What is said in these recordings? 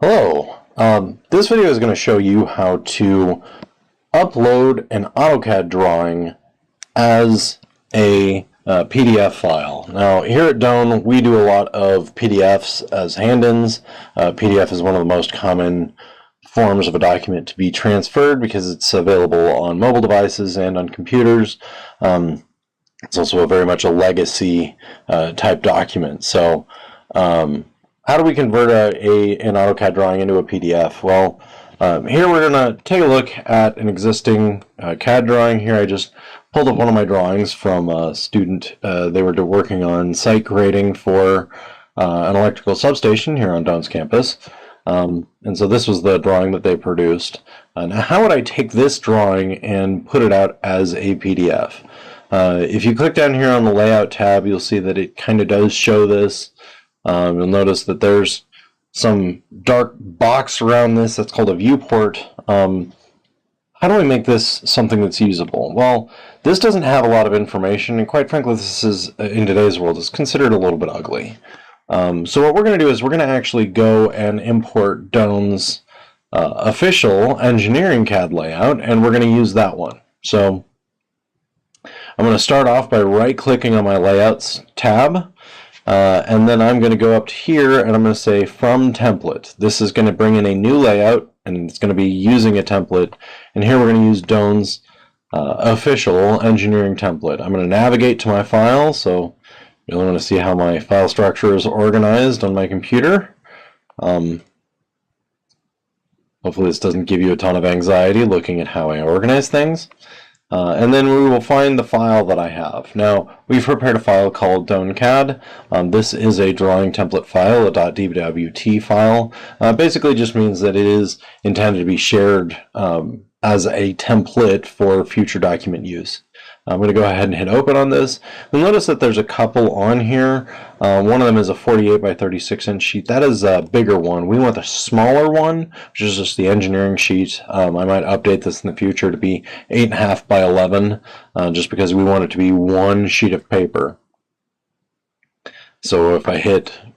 Hello. This video is going to show you how to upload an AutoCAD drawing as a PDF file. Now, here at Doane, we do a lot of PDFs as hand-ins. PDF is one of the most common forms of a document to be transferred because it's available on mobile devices and on computers. It's also very much a legacy type document. So, how do we convert an AutoCAD drawing into a PDF? Well, here we're going to take a look at an existing CAD drawing. Here I just pulled up one of my drawings from a student. They were working on site grading for an electrical substation here on Doane's campus. And so this was the drawing that they produced. Now how would I take this drawing and put it out as a PDF? If you click down here on the Layout tab, you'll see that it kind of does show this. You'll notice that there's some dark box around this that's called a viewport. How do we make this something that's usable? Well, this doesn't have a lot of information, and quite frankly, this is, in today's world, is considered a little bit ugly. So what we're going to do is we're going to actually go and import Doane's official engineering CAD layout, and we're going to use that one. So I'm going to start off by right-clicking on my Layouts tab. And then I'm going to go up to here and I'm going to say From Template. This is going to bring in a new layout and it's going to be using a template. And here we're going to use Doane's official engineering template. I'm going to navigate to my file, so you'll want to see how my file structure is organized on my computer. Hopefully this doesn't give you a ton of anxiety looking at how I organize things. And then we will find the file that I have. Now, we've prepared a file called DoaneCAD. This is a drawing template file, a .dwt file. Basically just means that it is intended to be shared as a template for future document use. I'm going to go ahead and hit open on this. You'll notice that there's a couple on here. One of them is a 48 by 36 inch sheet. That is a bigger one. We want the smaller one, which is just the engineering sheet. I might update this in the future to be 8.5 by 11, just because we want it to be one sheet of paper. So if I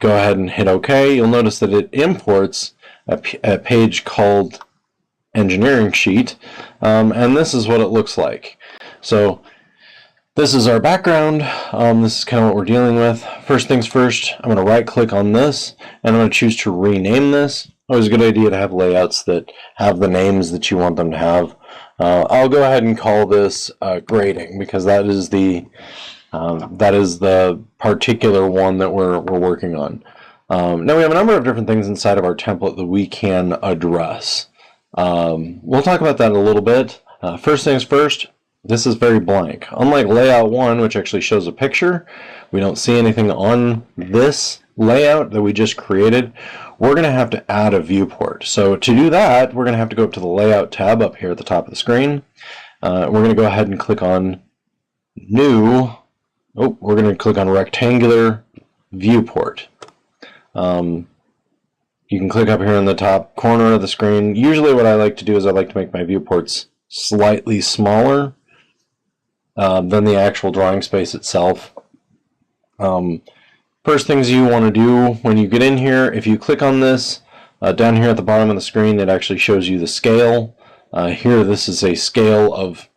go ahead and hit OK, you'll notice that it imports a page called engineering sheet, and this is what it looks like. So this is our background. This is kind of what we're dealing with. First things first, I'm going to right click on this and I'm going to choose to rename this. Always a good idea to have layouts that have the names that you want them to have. I'll go ahead and call this grading because that is the particular one that we're working on. Now we have a number of different things inside of our template that we can address. We'll talk about that in a little bit. First things first, this is very blank. Unlike layout 1, which actually shows a picture, we don't see anything on this layout that we just created. We're going to have to add a viewport. So to do that, we're going to have to go up to the Layout tab up here at the top of the screen. We're going to go ahead and click on New. Oh, we're going to click on Rectangular Viewport. You can click up here in the top corner of the screen. Usually what I like to do is I like to make my viewports slightly smaller than the actual drawing space itself. First things you want to do when you get in here, if you click on this, down here at the bottom of the screen, it actually shows you the scale. Here this is a scale of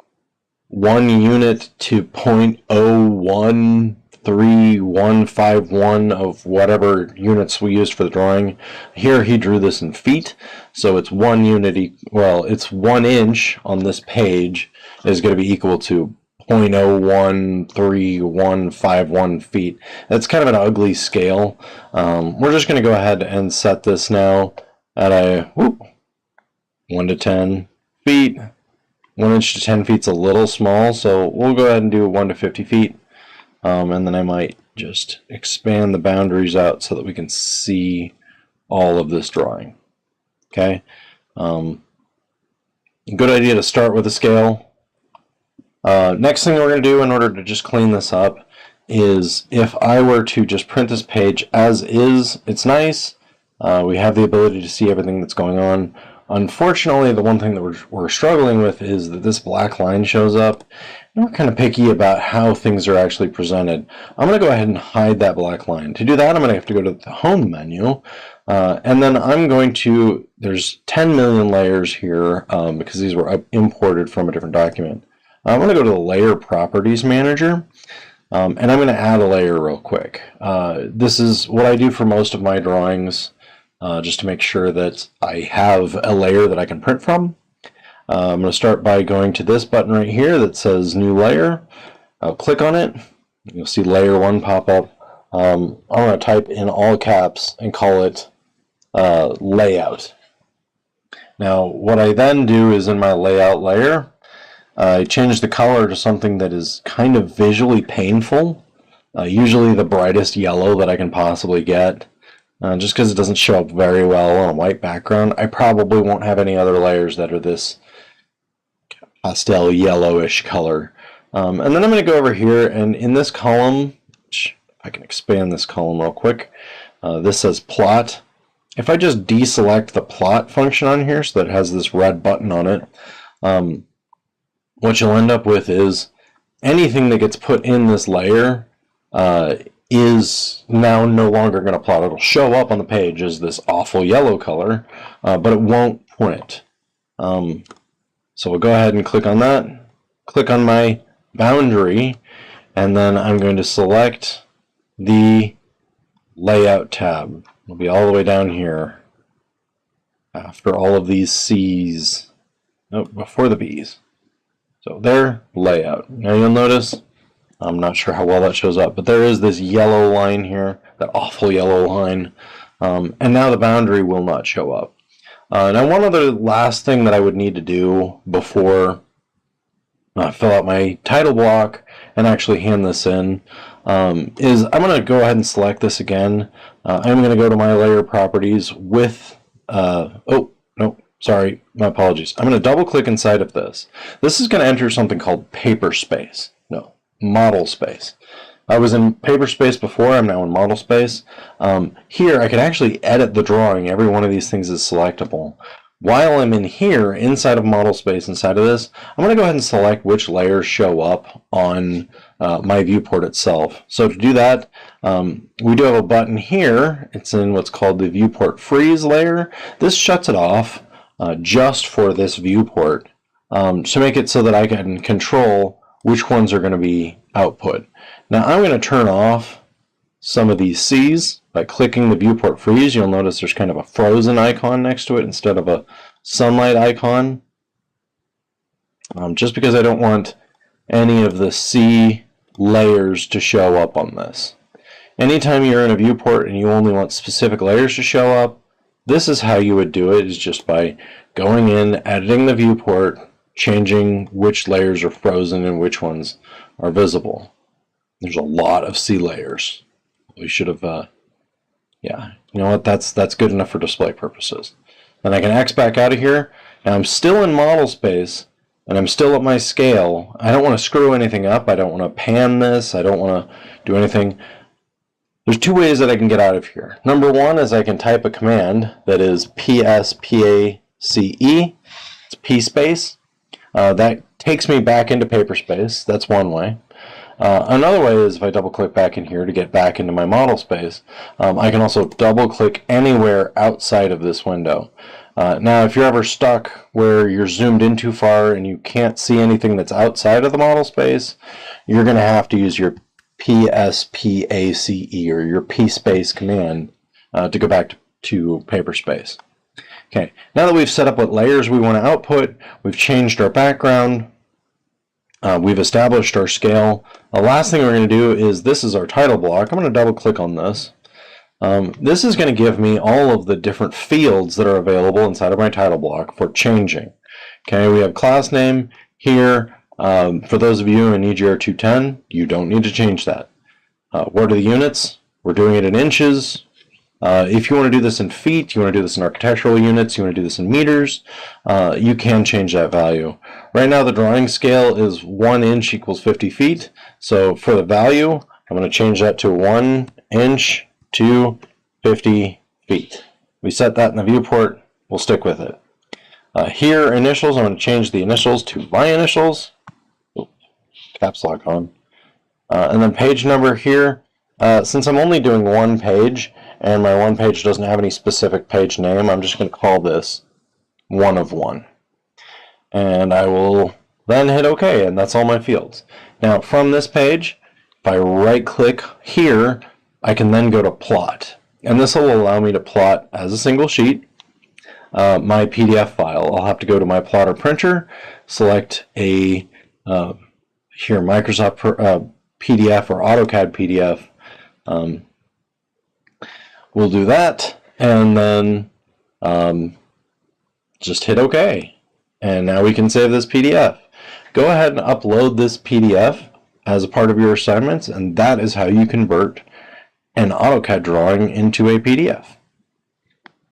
1 unit to 0.013151 of whatever units we used for the drawing. Here he drew this in feet, so it's 1 unit, well, it's 1 inch on this page is going to be equal to 0.013151 feet. That's kind of an ugly scale. We're just going to go ahead and set this now at a 1 to 10 feet. 1 inch to 10 feet's a little small, so we'll go ahead and do 1 to 50 feet. And then I might just expand the boundaries out so that we can see all of this drawing. Okay. Good idea to start with a scale. Next thing we're going to do in order to just clean this up is if I were to just print this page as is, it's nice. We have the ability to see everything that's going on. Unfortunately, the one thing that we're struggling with is that this black line shows up, we're kind of picky about how things are actually presented. I'm going to go ahead and hide that black line. To do that, I'm going to have to go to the Home menu, and then I'm going to, there's 10 million layers here because these were imported from a different document. I'm going to go to the Layer Properties Manager, and I'm going to add a layer real quick. This is what I do for most of my drawings, just to make sure that I have a layer that I can print from. I'm going to start by going to this button right here that says New Layer. I'll click on it. You'll see Layer 1 pop up. I'm going to type in all caps and call it Layout. Now, what I then do is in my Layout layer, I change the color to something that is kind of visually painful, usually the brightest yellow that I can possibly get. Just because it doesn't show up very well on a white background, I probably won't have any other layers that are this pastel yellowish color. And then I'm going to go over here, and in this column, which I can expand this column real quick, this says Plot. If I just deselect the Plot function on here so that it has this red button on it, what you'll end up with is anything that gets put in this layer is now no longer going to plot. It'll show up on the page as this awful yellow color, but it won't print. So we'll go ahead and click on that, click on my boundary, and then I'm going to select the Layout tab. It'll be all the way down here after all of these C's. Nope, before the B's. So there, Layout. Now you'll notice, I'm not sure how well that shows up, but there is this yellow line here, that awful yellow line, and now the boundary will not show up. Now one other last thing that I would need to do before I fill out my title block and actually hand this in is I'm going to go ahead and select this again. I'm going to go to my layer properties with, oh, no, sorry, my apologies. I'm going to double click inside of this. This is going to enter something called paper space. No, model space. I was in paper space before, I'm now in model space. Here I can actually edit the drawing. Every one of these things is selectable. While I'm in here, inside of model space, inside of this, I'm going to go ahead and select which layers show up on my viewport itself. So to do that, we do have a button here. It's in what's called the viewport freeze layer. This shuts it off just for this viewport to make it so that I can control which ones are going to be output. Now I'm going to turn off some of these C's by clicking the viewport freeze. You'll notice there's kind of a frozen icon next to it instead of a sunlight icon. Just because I don't want any of the C layers to show up on this. Anytime you're in a viewport and you only want specific layers to show up, this is how you would do it, is just by going in, editing the viewport, changing which layers are frozen and which ones are visible. There's a lot of C layers. We should have, yeah, you know what, that's good enough for display purposes. Then I can X back out of here, and I'm still in model space, and I'm still at my scale. I don't want to screw anything up. I don't want to pan this. I don't want to do anything. There's two ways that I can get out of here. Number one is I can type a command that is PSPACE. It's P space. That takes me back into paper space. That's one way. Another way is if I double click back in here to get back into my model space, I can also double click anywhere outside of this window. Now if you're ever stuck where you're zoomed in too far and you can't see anything that's outside of the model space, you're going to have to use your PSPACE or your P space command to go back to paper space. Okay, now that we've set up what layers we want to output, we've changed our background, we've established our scale. The last thing we're going to do is, this is our title block. I'm going to double click on this. This is going to give me all of the different fields that are available inside of my title block for changing. Okay, we have class name here. For those of you in EGR 210, you don't need to change that. What are the units? We're doing it in inches. If you want to do this in feet, you want to do this in architectural units, you want to do this in meters, you can change that value. Right now the drawing scale is 1 inch equals 50 feet. So for the value, I'm going to change that to 1 inch to 50 feet. We set that in the viewport, we'll stick with it. Here, initials, I'm going to change the initials to my initials. caps lock on. And then page number here, since I'm only doing one page, and my one page doesn't have any specific page name, I'm just going to call this 1 of 1. And I will then hit OK, and that's all my fields. Now from this page, if I right-click here, I can then go to Plot. And this will allow me to plot as a single sheet my PDF file. I'll have to go to my plotter printer, select a here Microsoft PDF or AutoCAD PDF. We'll do that, and then just hit OK. And now we can save this PDF. Go ahead and upload this PDF as a part of your assignments, and that is how you convert an AutoCAD drawing into a PDF.